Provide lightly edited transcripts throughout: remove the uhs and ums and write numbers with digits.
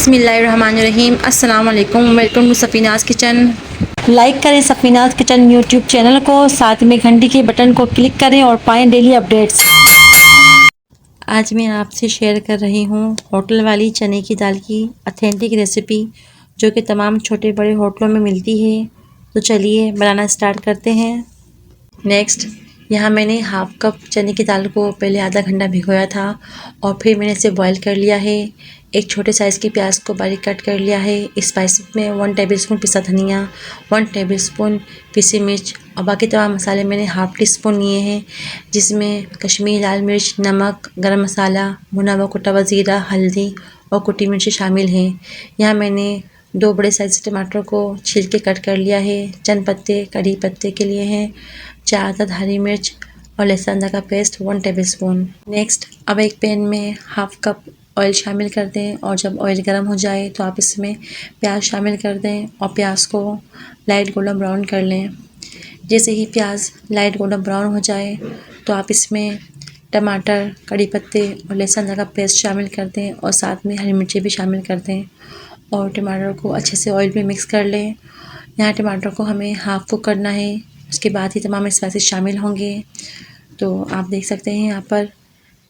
बिस्मिल्लाहिर्रहमानिर्रहीम। अस्सलाम वालेकुम। Welcome to Safinaz kitchen. Like करें सफ़ीनाज़ किचन यूट्यूब चैनल को, साथ में घंटी के बटन को क्लिक करें और पाएं डेली अपडेट्स। आज मैं आपसे शेयर कर रही हूँ होटल वाली चने की दाल की ऑथेंटिक रेसिपी, जो कि तमाम छोटे बड़े होटलों में मिलती है। तो चलिए बनाना स्टार्ट करते हैं। नेक्स्ट, यहाँ मैंने हाफ़ कप चने की दाल को पहले आधा घंटा भिगोया था और फिर मैंने इसे बॉईल कर लिया है। एक छोटे साइज़ की प्याज को बारीक कट कर लिया है। स्पाइसेस में 1 टेबलस्पून पिसा धनिया, 1 टेबलस्पून पिसी मिर्च और बाकी तमाम मसाले मैंने हाफ़ टी स्पून लिए हैं, जिसमें कश्मीरी लाल मिर्च, नमक, गरम मसाला, भुना हुआ कुटा हुआ ज़ीरा, हल्दी और कुटी मिर्ची शामिल हैं। यहाँ मैंने 2 बड़े साइज़ के टमाटर को छील के कट कर लिया है। चंद पत्ते कड़ी पत्ते के लिए हैं, 4 अदद हरी मिर्च और लहसुन अदरक का पेस्ट 1 टेबलस्पून। नेक्स्ट, अब एक पैन में हाफ़ कप ऑयल शामिल कर दें और जब ऑयल गर्म हो जाए तो आप इसमें प्याज शामिल कर दें और प्याज को लाइट गोल्डन ब्राउन कर लें। जैसे ही प्याज लाइट गोल्डन ब्राउन हो जाए तो आप इसमें टमाटर, कड़ी पत्ते और लहसुन अदरक का पेस्ट शामिल कर दें और साथ में हरी मिर्ची भी शामिल कर दें और टमाटर को अच्छे से ऑयल में मिक्स कर लें। यहाँ टमाटर को हमें हाफ़ कुक करना है, उसके बाद ही तमाम स्पाइसेस शामिल होंगे। तो आप देख सकते हैं यहाँ पर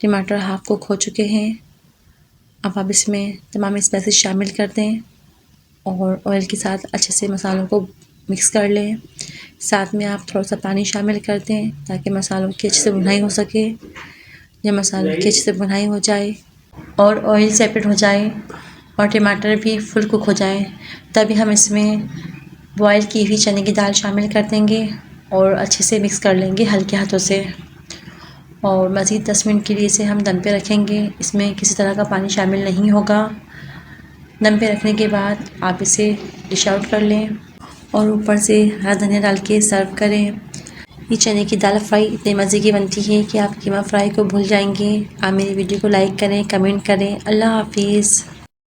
टमाटर हाफ़ कुक हो चुके हैं। अब आप इसमें तमाम स्पाइसेस शामिल कर दें और ऑयल के साथ अच्छे से मसालों को मिक्स कर लें। साथ में आप थोड़ा सा पानी शामिल कर दें ताकि मसालों की अच्छे से भुनाई हो सके। जब मसालों की अच्छे से भुनाई हो जाए और ऑयल सेपरेट हो जाए और टमाटर भी फुल कुक हो जाए, तभी हम इसमें बॉयल की हुई चने की दाल शामिल कर देंगे और अच्छे से मिक्स कर लेंगे हल्के हाथों से। और मज़ीद 10 मिनट के लिए इसे हम दम पे रखेंगे। इसमें किसी तरह का पानी शामिल नहीं होगा। दम पे रखने के बाद आप इसे डिश आउट कर लें और ऊपर से हरा धनिया डाल के सर्व करें। ये चने की दाल फ्राई इतने मज़े की बनती है कि आप कीमा फ्राई को भूल जाएंगे। आप मेरी वीडियो को लाइक करें, कमेंट करें। अल्लाह हाफिज़।